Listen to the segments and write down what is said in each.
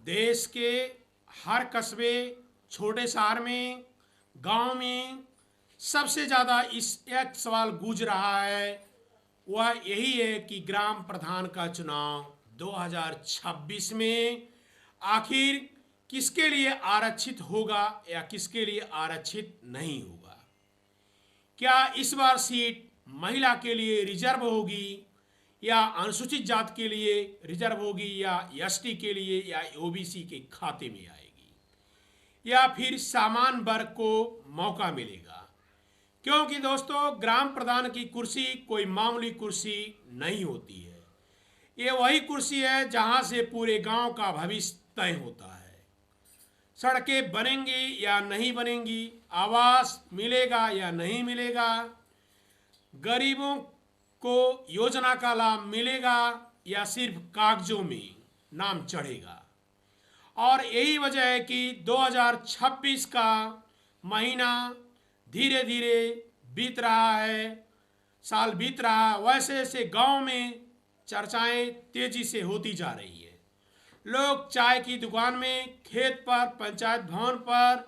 देश के हर कस्बे, छोटे शहर में, गांव में सबसे ज़्यादा इस एक सवाल गूंज रहा है, वह यही है कि ग्राम प्रधान का चुनाव 2026 में आखिर किसके लिए आरक्षित होगा या किसके लिए आरक्षित नहीं होगा। क्या इस बार सीट महिला के लिए रिजर्व होगी या अनुसूचित जाति के लिए रिजर्व होगी या एसटी के लिए या ओबीसी के खाते में आएगी या फिर सामान्य वर्ग को मौका मिलेगा। क्योंकि दोस्तों, ग्राम प्रधान की कुर्सी कोई मामूली कुर्सी नहीं होती है। ये वही कुर्सी है जहां से पूरे गांव का भविष्य तय होता है। सड़कें बनेंगी या नहीं बनेंगी, आवास मिलेगा या नहीं मिलेगा, गरीबों को योजना का लाभ मिलेगा या सिर्फ कागजों में नाम चढ़ेगा। और यही वजह है कि 2026 का महीना धीरे धीरे बीत रहा है, साल बीत रहा है। वैसे वैसे गांव में चर्चाएं तेजी से होती जा रही है। लोग चाय की दुकान में, खेत पर, पंचायत भवन पर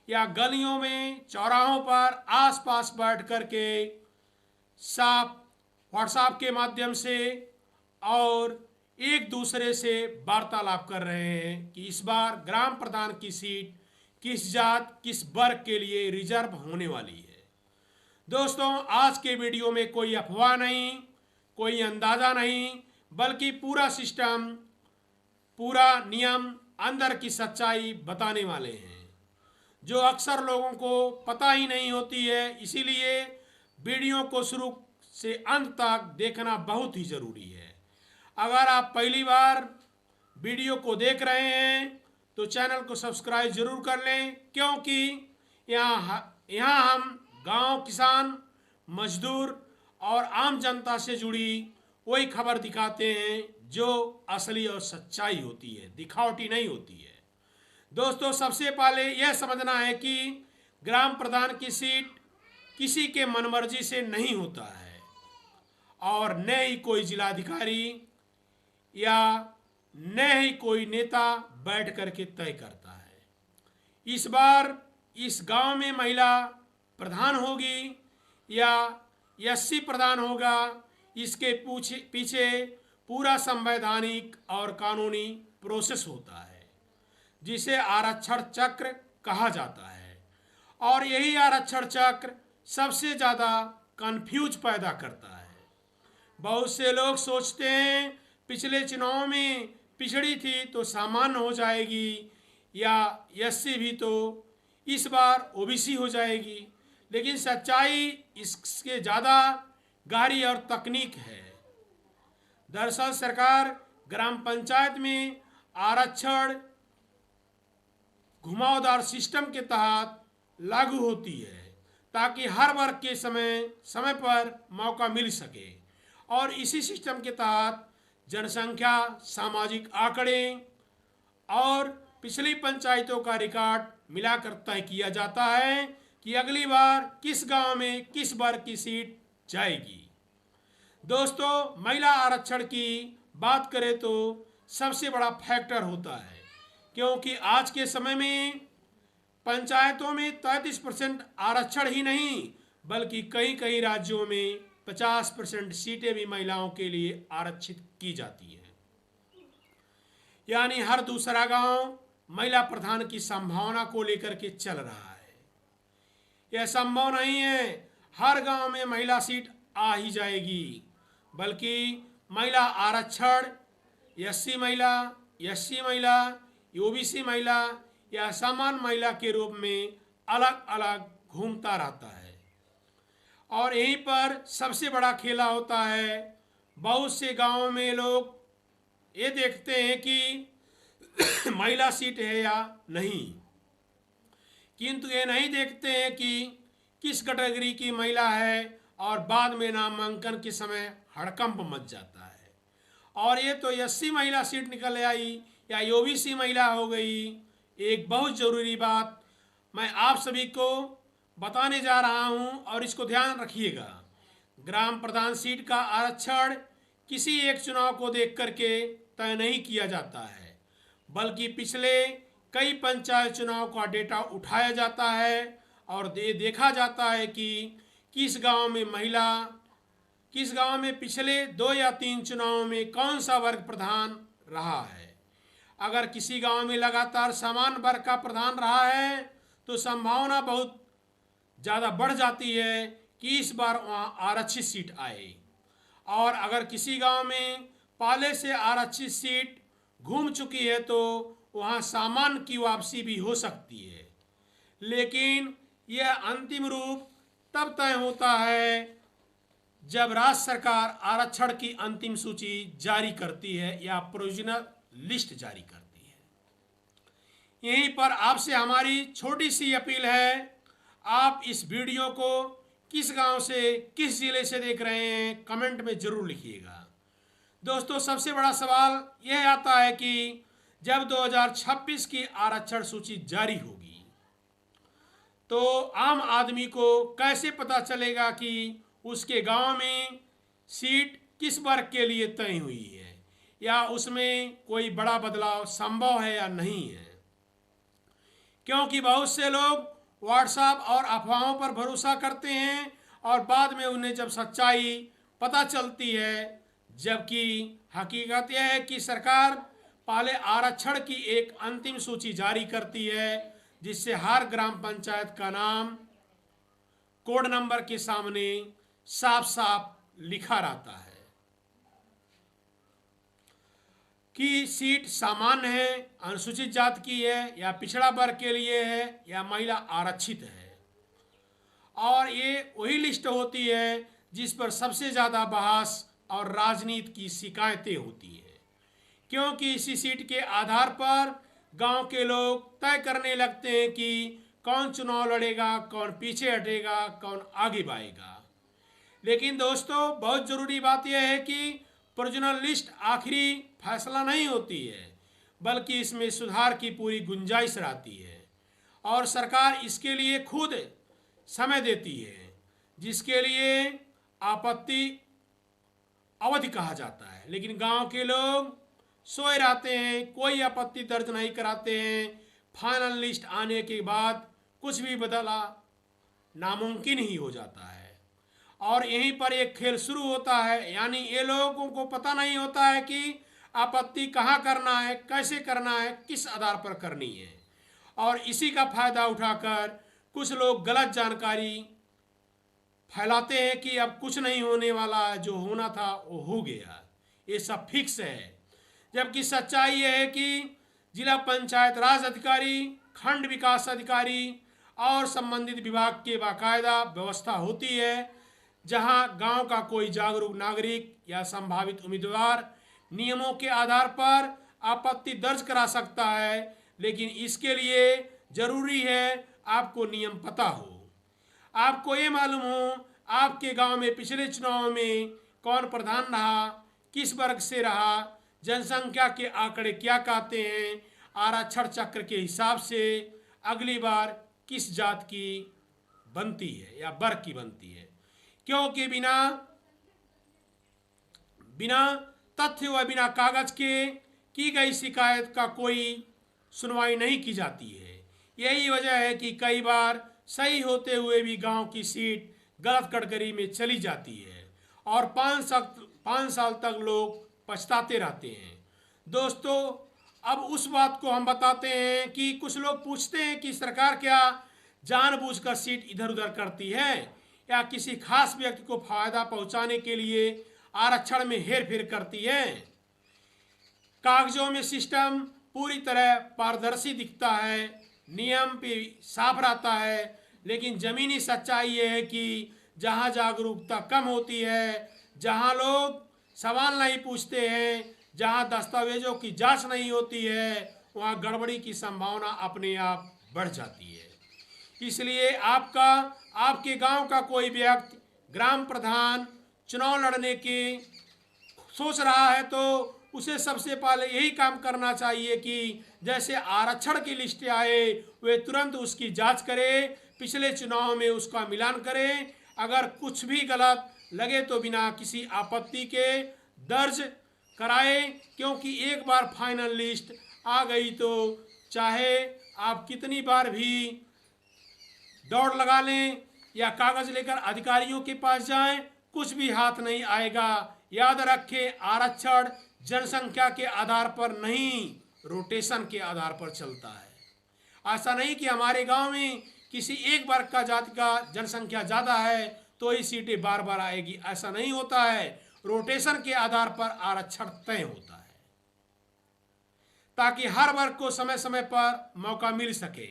या गलियों में, चौराहों पर आसपास बैठ कर के साफ व्हाट्सएप के माध्यम से और एक दूसरे से वार्तालाप कर रहे हैं कि इस बार ग्राम प्रधान की सीट किस जात, किस वर्ग के लिए रिजर्व होने वाली है। दोस्तों, आज के वीडियो में कोई अफवाह नहीं, कोई अंदाजा नहीं, बल्कि पूरा सिस्टम, पूरा नियम, अंदर की सच्चाई बताने वाले हैं, जो अक्सर लोगों को पता ही नहीं होती है। इसीलिए वीडियो को शुरू से अंत तक देखना बहुत ही ज़रूरी है। अगर आप पहली बार वीडियो को देख रहे हैं तो चैनल को सब्सक्राइब जरूर कर लें, क्योंकि यहाँ हम गांव, किसान, मजदूर और आम जनता से जुड़ी वही खबर दिखाते हैं जो असली और सच्चाई होती है, दिखावटी नहीं होती है। दोस्तों, सबसे पहले यह समझना है कि ग्राम प्रधान की सीट किसी के मनमर्जी से नहीं होता है और न ही कोई जिलाधिकारी या न ही कोई नेता बैठ करके तय करता है। इस बार इस गांव में महिला प्रधान होगी या एससी प्रधान होगा, इसके पीछे पूरा संवैधानिक और कानूनी प्रोसेस होता है, जिसे आरक्षण चक्र कहा जाता है। और यही आरक्षण चक्र सबसे ज़्यादा कंफ्यूज पैदा करता है। बहुत से लोग सोचते हैं पिछले चुनाव में पिछड़ी थी तो सामान्य हो जाएगी या एससी भी तो इस बार ओबीसी हो जाएगी, लेकिन सच्चाई इसके ज़्यादा गहरी और तकनीक है। दरअसल सरकार ग्राम पंचायत में आरक्षण घुमावदार सिस्टम के तहत लागू होती है, ताकि हर वर्ग के समय पर मौका मिल सके। और इसी सिस्टम के तहत जनसंख्या, सामाजिक आंकड़े और पिछली पंचायतों का रिकॉर्ड मिलाकर तय किया जाता है कि अगली बार किस गांव में किस वर्ग की सीट जाएगी। दोस्तों, महिला आरक्षण की बात करें तो सबसे बड़ा फैक्टर होता है, क्योंकि आज के समय में पंचायतों में 33% आरक्षण ही नहीं, बल्कि कई कई राज्यों में 50% सीटें भी महिलाओं के लिए आरक्षित की जाती हैं। यानी हर दूसरा गांव महिला प्रधान की संभावना को लेकर के चल रहा है। यह संभव नहीं है हर गांव में महिला सीट आ ही जाएगी, बल्कि महिला आरक्षण एससी महिला, एससी महिला, ओबीसी महिला या सामान्य महिला के रूप में अलग अलग घूमता रहता है। और यहीं पर सबसे बड़ा खेला होता है। बहुत से गांवों में लोग ये देखते हैं कि महिला सीट है या नहीं, किंतु ये नहीं देखते हैं कि किस कैटेगरी की महिला है, और बाद में नामांकन के समय हड़कंप मच जाता है। और ये तो एससी महिला सीट निकल आई या ओबीसी महिला हो गई। एक बहुत ज़रूरी बात मैं आप सभी को बताने जा रहा हूं और इसको ध्यान रखिएगा। ग्राम प्रधान सीट का आरक्षण किसी एक चुनाव को देख करके तय नहीं किया जाता है, बल्कि पिछले कई पंचायत चुनाव का डेटा उठाया जाता है और देखा जाता है कि किस गांव में पिछले 2 या 3 चुनावों में कौन सा वर्ग प्रधान रहा है। अगर किसी गांव में लगातार समान वर्ग का प्रधान रहा है तो संभावना बहुत ज़्यादा बढ़ जाती है कि इस बार वहाँ आरक्षित सीट आए। और अगर किसी गांव में पहले से आरक्षित सीट घूम चुकी है तो वहाँ सामान्य की वापसी भी हो सकती है। लेकिन यह अंतिम रूप तब तय होता है जब राज्य सरकार आरक्षण की अंतिम सूची जारी करती है या प्रोविजनल लिस्ट जारी करती है। यहीं पर आपसे हमारी छोटी सी अपील है, आप इस वीडियो को किस गांव से, किस जिले से देख रहे हैं, कमेंट में जरूर लिखिएगा। दोस्तों, सबसे बड़ा सवाल यह आता है कि जब 2026 की आरक्षण सूची जारी होगी तो आम आदमी को कैसे पता चलेगा कि उसके गांव में सीट किस वर्ग के लिए तय हुई है या उसमें कोई बड़ा बदलाव संभव है या नहीं है। क्योंकि बहुत से लोग व्हाट्सएप और अफवाहों पर भरोसा करते हैं और बाद में उन्हें जब सच्चाई पता चलती है, जबकि हकीकत यह है कि सरकार पहले आरक्षण की एक अंतिम सूची जारी करती है जिससे हर ग्राम पंचायत का नाम कोड नंबर के सामने साफ साफ लिखा रहता है कि सीट सामान्य है, अनुसूचित जाति की है या पिछड़ा वर्ग के लिए है या महिला आरक्षित है। और ये वही लिस्ट होती है जिस पर सबसे ज़्यादा बहस और राजनीति की शिकायतें होती है, क्योंकि इसी सीट के आधार पर गांव के लोग तय करने लगते हैं कि कौन चुनाव लड़ेगा, कौन पीछे हटेगा, कौन आगे बढ़ेगा। लेकिन दोस्तों, बहुत ज़रूरी बात यह है कि प्रोविजनल लिस्ट आखिरी फैसला नहीं होती है, बल्कि इसमें सुधार की पूरी गुंजाइश रहती है और सरकार इसके लिए खुद समय देती है, जिसके लिए आपत्ति अवधि कहा जाता है। लेकिन गांव के लोग सोए रहते हैं, कोई आपत्ति दर्ज नहीं कराते हैं। फाइनल लिस्ट आने के बाद कुछ भी बदला नामुमकिन ही हो जाता है और यहीं पर एक खेल शुरू होता है। यानी ये लोगों को पता नहीं होता है कि आपत्ति कहाँ करना है, कैसे करना है, किस आधार पर करनी है, और इसी का फायदा उठाकर कुछ लोग गलत जानकारी फैलाते हैं कि अब कुछ नहीं होने वाला है, जो होना था वो हो गया, ये सब फिक्स है। जबकि सच्चाई यह है कि जिला पंचायत राज अधिकारी, खंड विकास अधिकारी और संबंधित विभाग के बाकायदा व्यवस्था होती है, जहां गांव का कोई जागरूक नागरिक या संभावित उम्मीदवार नियमों के आधार पर आपत्ति दर्ज करा सकता है। लेकिन इसके लिए जरूरी है आपको नियम पता हो, आपको ये मालूम हो आपके गांव में पिछले चुनाव में कौन प्रधान रहा, किस वर्ग से रहा, जनसंख्या के आंकड़े क्या कहते हैं, आरक्षण चक्र के हिसाब से अगली बार किस जात की बनती है या वर्ग की बनती है। क्योंकि बिना तथ्य व बिना कागज के की गई शिकायत का कोई सुनवाई नहीं की जाती है। यही वजह है कि कई बार सही होते हुए भी गांव की सीट गलत कैटेगरी में चली जाती है और 5 साल तक लोग पछताते रहते हैं। दोस्तों, अब उस बात को हम बताते हैं कि कुछ लोग पूछते हैं कि सरकार क्या जानबूझकर सीट इधर उधर करती है या किसी खास व्यक्ति को फायदा पहुंचाने के लिए आरक्षण में हेरफेर करती है। कागजों में सिस्टम पूरी तरह पारदर्शी दिखता है, नियम भी साफ रहता है, लेकिन जमीनी सच्चाई ये है कि जहां जागरूकता कम होती है, जहां लोग सवाल नहीं पूछते हैं, जहां दस्तावेजों की जांच नहीं होती है, वहां गड़बड़ी की संभावना अपने आप बढ़ जाती है। इसलिए आपके गांव का कोई व्यक्ति ग्राम प्रधान चुनाव लड़ने की सोच रहा है तो उसे सबसे पहले यही काम करना चाहिए कि जैसे आरक्षण की लिस्ट आए वे तुरंत उसकी जांच करे, पिछले चुनाव में उसका मिलान करे, अगर कुछ भी गलत लगे तो बिना किसी आपत्ति के दर्ज कराए, क्योंकि एक बार फाइनल लिस्ट आ गई तो चाहे आप कितनी बार भी दौड़ लगा लें या कागज लेकर अधिकारियों के पास जाएं, कुछ भी हाथ नहीं आएगा। याद रखें, आरक्षण जनसंख्या के आधार पर नहीं, रोटेशन के आधार पर चलता है। ऐसा नहीं कि हमारे गांव में किसी एक वर्ग का जाति का जनसंख्या ज़्यादा है तो ही सीटें बार बार आएगी, ऐसा नहीं होता है। रोटेशन के आधार पर आरक्षण तय होता है ताकि हर वर्ग को समय समय पर मौका मिल सके।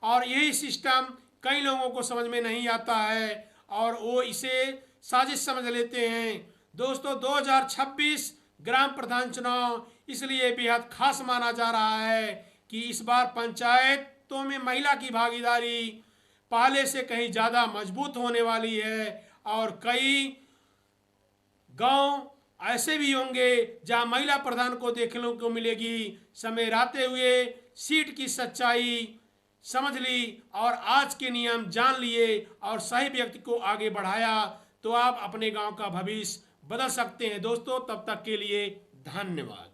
और यही सिस्टम कई लोगों को समझ में नहीं आता है और वो इसे साजिश समझ लेते हैं। दोस्तों, 2026 ग्राम प्रधान चुनाव इसलिए बेहद खास माना जा रहा है कि इस बार पंचायतों में महिला की भागीदारी पहले से कहीं ज़्यादा मजबूत होने वाली है और कई गांव ऐसे भी होंगे जहां महिला प्रधान को देखने को मिलेगी। समय रहते हुए सीट की सच्चाई समझ ली और आज के नियम जान लिए और सही व्यक्ति को आगे बढ़ाया तो आप अपने गांव का भविष्य बदल सकते हैं। दोस्तों, तब तक के लिए धन्यवाद।